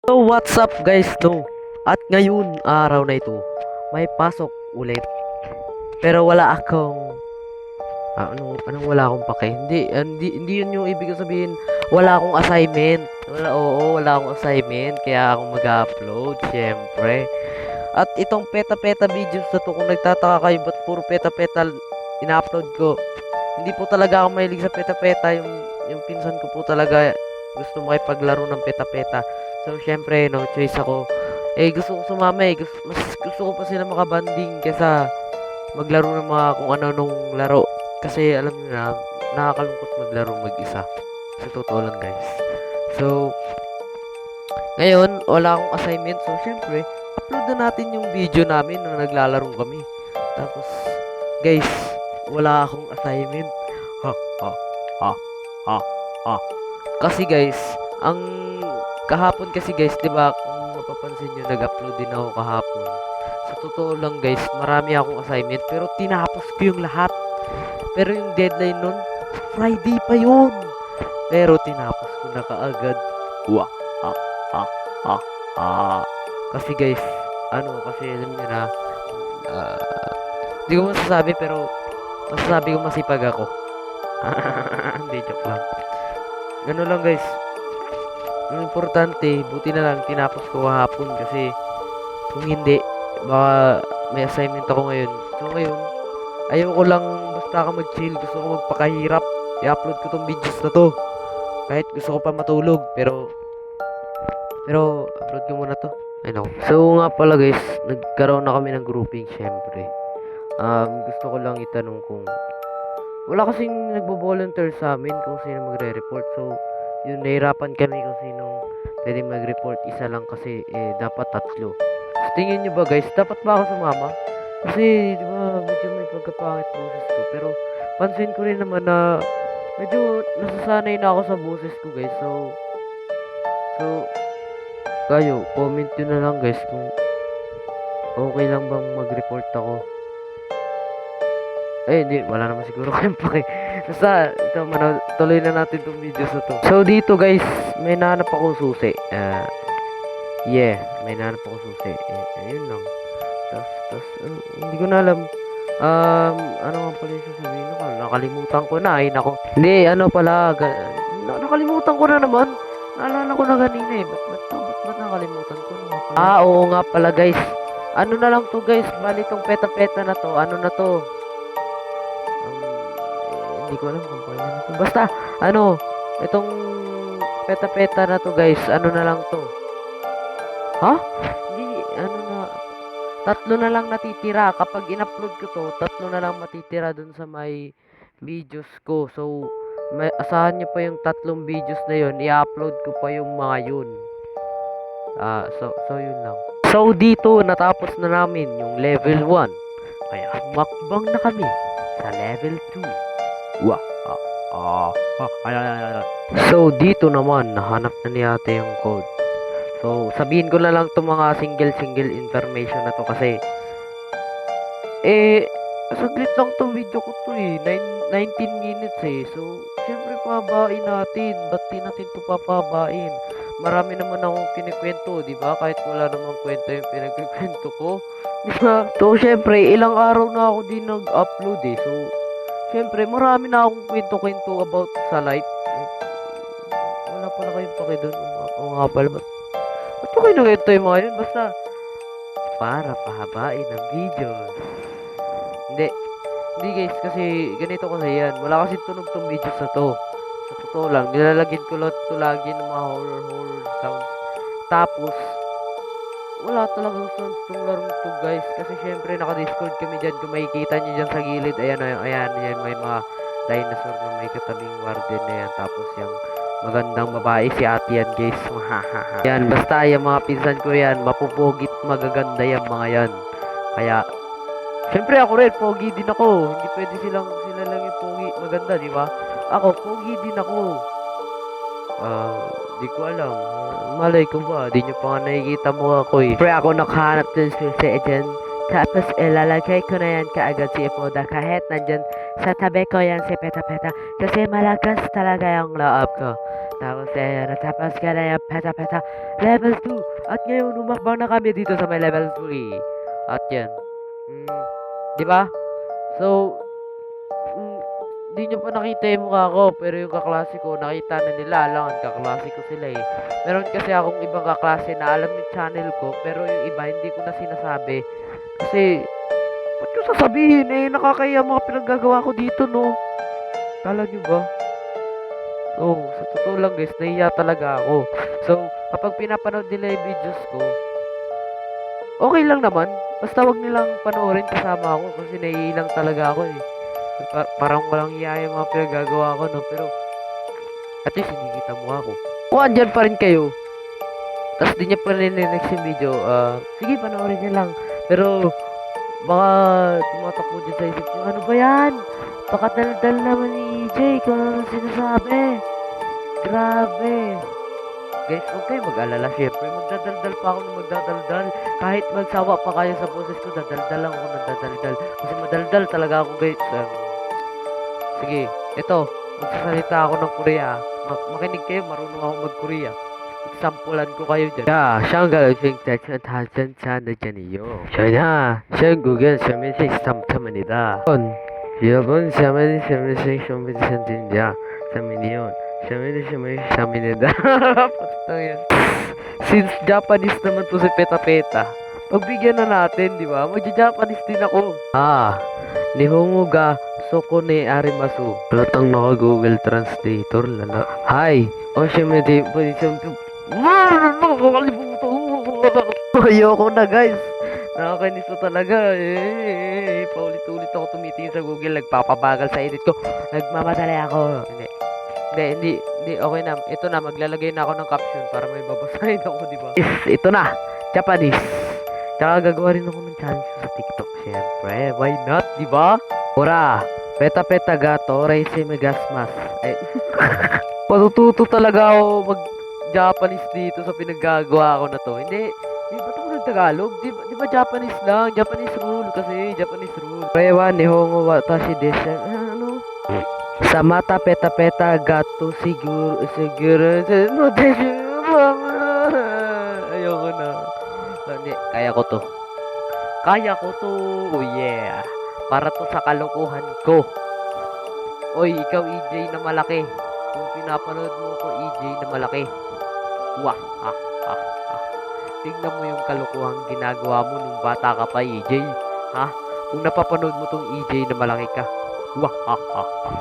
So what's up guys no? At ngayon araw na ito may pasok ulit. Pero wala akong anong wala akong pake. Hindi yun yung ibig sabihin. Wala akong assignment. Wala akong assignment kaya ako mag-upload syempre. At itong peta-peta videos na to, kung nagtataka kayo ba't puro peta-peta ina-upload ko. Hindi po talaga ako mahilig sa peta-peta, yung pinsan ko po talaga gusto makipaglaro ng peta-peta. So, syempre, no choice ako. Gusto ko sumama mas gusto ko pa sila makabanding kaysa maglaro ng mga kung ano nung laro. Kasi, alam niyo na, nakakalungkot maglaro mag-isa. Sa totoo lang, guys. So, ngayon, wala akong assignment. So, syempre, upload na natin yung video namin na naglalaro kami. Tapos, guys, wala akong assignment. Ha, ha, ha, ha, ha. Kasi, guys, ang kahapon kasi guys, 'di ba? Kung mapapansin niyo, nag-upload din ako kahapon. Sa totoo lang guys, marami akong assignment pero tinapos ko yung lahat. Pero yung deadline nun, Friday pa yun. Pero tinapos ko na kaagad. Wah, ha, ha, ha, ha. Kasi guys, kasi alam niyo na, hindi ko masasabi pero masasabi ko masipag ako. Hindi, joke lang. Ganun lang guys. Ang importante, buti na lang tinapos ko kahapon kasi kung hindi, baka may assignment ako ngayon. So ngayon, ayoko lang basta ka mag-chill. Gusto ko magpakahirap. I-upload ko tong videos na to. Kahit gusto ko pa matulog, pero upload ko muna to. I know. So nga pala guys, nagkaroon na kami ng grouping syempre. Gusto ko lang itanong kung wala kasing nagbo-volunteer sa amin kung sino magre-report. So yun, nahirapan kami kung sino pwede mag-report. Isa lang kasi dapat tatlo. So, tingin nyo ba guys, dapat ba ako sumama? Kasi di ba medyo may pagkapangit boses ko. Pero pansin ko rin naman na medyo nasasanay na ako sa boses ko guys. So kayo, comment nyo na lang guys kung okay lang bang mag-report ako. Hindi, wala naman siguro kayong pake. Basta, ito, tuloy na natin itong videos na to. So, dito guys, may nahanap ako susi. May nahanap ako susi. Ayun lang. Tapos, hindi ko na alam. Ano nga pala yung sasabihin ko? Nakalimutan ko na, ay nako. Hindi, nakalimutan ko na naman. Naalala ko na kanina eh. Ba't nakalimutan ko na nga pala? Oo nga pala guys. Ano na lang to guys, bali tong peta-peta na to. Ano na to? Hindi ko alam kung paano na to. Basta, itong peta-peta na to guys, ano na lang to. Ha? Hindi, tatlo na lang natitira. Kapag in-upload ko to, tatlo na lang matitira dun sa may videos ko. So, asahan nyo pa yung tatlong videos na yun. I-upload ko pa yung mga yun. So yun lang. So, dito, natapos na namin yung level 1. Kaya, makbang na kami sa level 2. So, dito naman, nahanap na ni ate yung code. So, sabihin ko na lang itong mga single information na to kasi saglit lang itong video ko to 19 minutes So, syempre pababain natin. Ba't di natin ito papabain? Marami naman akong kinikwento, di ba? Kahit wala namang kwento yung pinagkikwento ko. Di ba? So, syempre, ilang araw na ako din nag-upload So, syempre, marami na akong kwento-kwento about sa life. Wala pala kayong paki doon. O nga pala. Ba't ko kayo nagkwento yung mga yun? Basta, para pahabain ang videos. Hindi guys, kasi ganito kasi yan. Wala kasi tunog tong videos na to. Sa totoo lang, nilalagyan ko lang ito lagi ng mga horror sounds. Tapos, wala talagang sounds tong larong to guys. Kasi syempre naka-discord kami dyan. Kung makikita nyo dyan sa gilid. Ayan, may mga dinosaur na may katabing warden na yan. Tapos yung magandang babae si ate yan guys. Yan, basta yung mga pinsan ko yan. Mapupugit magaganda yung mga yan. Kaya, syempre ako rin, pogi din ako. Hindi pwede sila lang yung pogi maganda, di ba? Ako, pogi din ako. Di ko alam. Malay ko ba? Di nyo pa nga nakikita mo ako Pre, ako nakahanap din sa dyan. Tapos ilalagay ko na yan kaagad si Ipoda kahit nandyan sa tabi ko yan si Peta Peta. Kasi malakas talaga yung loob ko. Tapos natapos ka na yung Peta Peta level 2. At ngayon umakbang na kami dito sa may level 3. At yan. Di ba? So, di nyo pa nakita yung mukha ko, pero yung kaklase ko, nakita na nila, alam, kaklase ko sila eh. Meron kasi akong ibang kaklase na alam yung channel ko, pero yung iba hindi ko na sinasabi. Kasi, ba't ko sasabihin eh, nakakaya mga pinaggagawa ko dito, no? Kala nyo ba? So, sa totoo lang guys, nahiya talaga ako. So, kapag pinapanood nila yung videos ko, okay lang naman. Basta wag nilang panoorin kasama ako kasi naiilang talaga ako eh. Parang walang iya yung mga pinagagawa ko, no? Pero, at least hindi kita mo ako. Kung andyan pa rin kayo, tapos di niya pa rin next yung video, sige, panoorin niya lang. Pero, baka tumatakbo dyan sa isip niyo, ano ba yan? Baka daldal naman ni EJ, kung ano sinasabi. Grabe. Guys, huwag kayo mag-alala. Siyempre, magdadaldal pa ako ng magdadaldal. Kahit magsawa pa kayo sa boses ko, dadaldal lang ako ng dadaldal. Kasi madaldal talaga ako, guys. Sige, ito. Magsasalita ako ng Korea. Makinig kayo, marunong ako mag-Korea. Examplean ko kayo dyan. 자, 샹가르핑 다전 찬느잖이요. 저냐, 한국은 샤메식 삼탐입니다. 여러분, 샤메식 쇼미션입니다. 샤미니온. Shaminida. Putang yan. Since Japanese naman to si Peta Peta, pagbigyan na natin, di ba? Magja-Japanese din ako. Nihongo ga sokone arimasu. Latang naka-Google Translator, lala. Hi, Oshimidi, position. Ayoko na, guys. Nakakainis na talaga. Paulit-ulit ako tumitingin sa Google. Nagpapabagal sa edit ko. Nagmamadali ako. Hindi, okay na. Ito na, maglalagay na ako ng caption para may babasahin ako, di ba? Ito na, Japanese. Tsaka gagawa rin ako ng challenge sa TikTok, syempre. Why not, di ba? Ora, Peta Peta gato, Reise Megasmas. Matututo talaga ako mag-Japanese dito sa pinaggagawa ko na to. Hindi ba ito nag-Tagalog? Di ba Japanese lang? Japanese rule kasi, Japanese rule. Rewa, Nihongo, Watashi Desha. Ano? Sa mata Peta Peta gato siguro no desyo. Ayoko na. Hindi, kaya ko to. Oh yeah. Para to sa kalokohan ko. Oy, ikaw EJ na malaki. Kung pinapanood mo ko EJ na malaki. Wah, tingnan mo yung kalokohan ginagawa mo nung bata ka pa EJ. Ha? Kung napapanood mo tong EJ na malaki ka. Wah,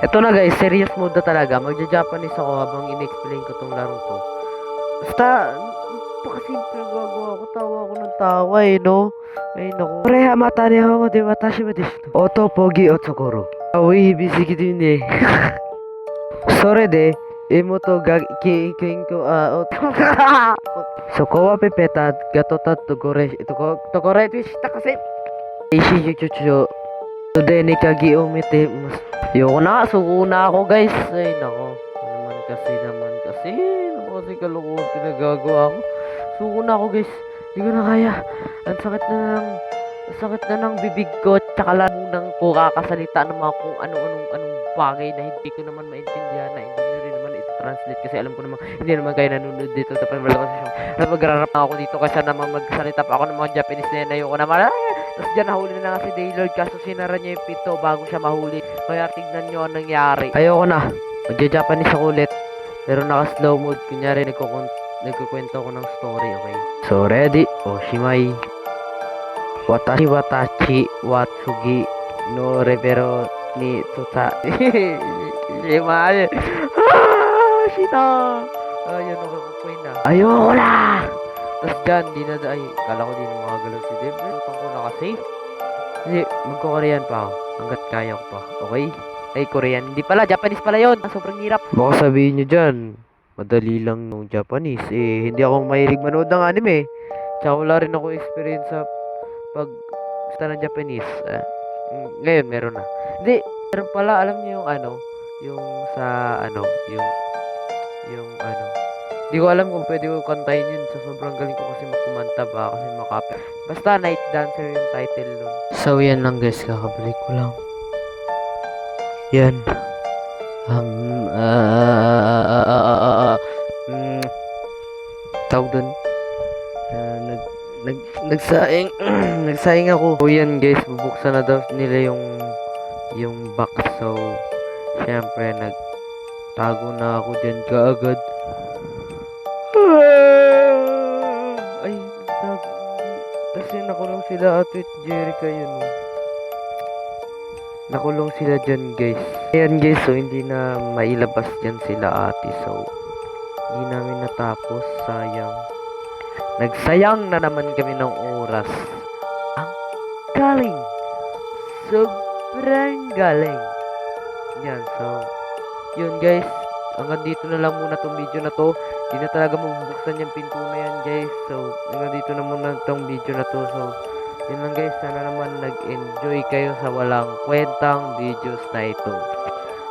Ito na guys, serious mode na talaga. Magja-Japanese ako habang in-explain ko tong laro to. Basta, pakasimple gagawa ko. Tawa ako ng tawa eh, no? Ay, naku. Pareha mata ni ako, di watashi wa desu. Oto, pogi, otsokoro. Awi, bisiki din eh. Sore de, emoto ga kinko, Soko wa pepeta, gatota tokore, tokore, shita kasi. Ishi yuchucho. Today ni kagi umite mas. Yoko na, suko na ako guys. Ay nako. Ano naman kasi. Ano kasi kalukuhan pinagagawa ko. Suko na ako guys. Hindi ko na kaya. Ang sakit na ng bibig ko. Tsaka lang nang ko kakasalita ng mga kung anong bagay na hindi ko naman maintindihan na hindi nyo rin naman ito-translate kasi alam ko naman hindi naman kayo nanonood dito. Tapos wala kasi siyang magrarap na ako dito kasi naman magsalita pa ako ng mga Japanese na ayoko naman. Tapos dyan nahuli na nga si Daylord kaso sinara niya yung pinto bago siya mahuli. Kaya tignan nyo anong nangyari. Ayoko na. Magja-Japanese ako ulit. Pero naka-slow mode. Kunyari nagkukwento ko ng story, okay? So ready? Oshimai. Watashi watsugi no rebero ni tuta. Shimai. Shita. Ayun, okay na. Ayoko na! Tapos dyan, ay, kala ko din mga galaw si Deb. Utang ko na kasi. Hindi, magko-Korean pa ako. Hanggat kaya ko pa. Okay? Ay, Korean. Hindi pala, Japanese pala yun. Sobrang hirap. Baka sabihin nyo dyan, madali lang nung Japanese. Hindi ako mahilig manood ng anime. Tsaka wala rin ako experience sa basta ng Japanese. Ngayon, meron na. Hindi, meron pala, alam nyo yung yung sa, yung Di ko alam kung pwede ko kantahin yun. Sa sobrang galing ko kasi kumanta ba. Kasi makapit. Basta Night Dancer yung title nun. So yan lang guys. Kakabalik ko lang. Yan. Tawag dun. Nagsaing. Nagsaing ako. So yan guys. Bubuksan na daw nila yung box. So syempre nagtago na ako dyan kaagad. Ay, nagtago. Kasi nakulong sila Ate at Jerica yun. Oh. Nakulong sila dyan guys. Ayan guys, so hindi na mailabas dyan sila ate. So, hindi namin natapos. Sayang. Nagsayang na naman kami ng oras. Ang galing. Sobrang galing. Yan, so, yun guys. Hanggang dito na lang muna tong video na to. Hindi na talaga mabubuksan yung pinto na yan guys. So, hanggang dito na muna tong video na to. So, yun lang guys. Sana naman nag-enjoy kayo sa walang kwentang videos na ito.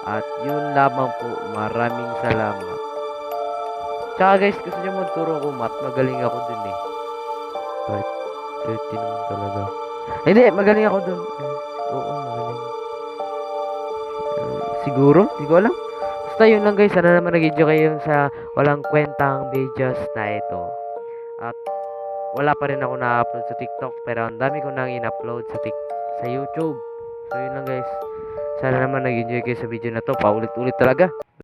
At yun lamang po. Maraming salamat. Tsaka guys, gusto nyo magturo ko math. Magaling ako dun eh. But, 30 naman talaga. Hindi, magaling ako dun. Oo, magaling. Siguro? Hindi ko alam. Basta yun lang guys, sana naman nag-enjoy kayo sa walang kwentang videos na ito. At wala pa rin ako na-upload sa TikTok, pero ang dami ko nang in-upload sa YouTube. So yun lang guys, sana naman nag-enjoy kayo sa video na to. Paulit-ulit talaga.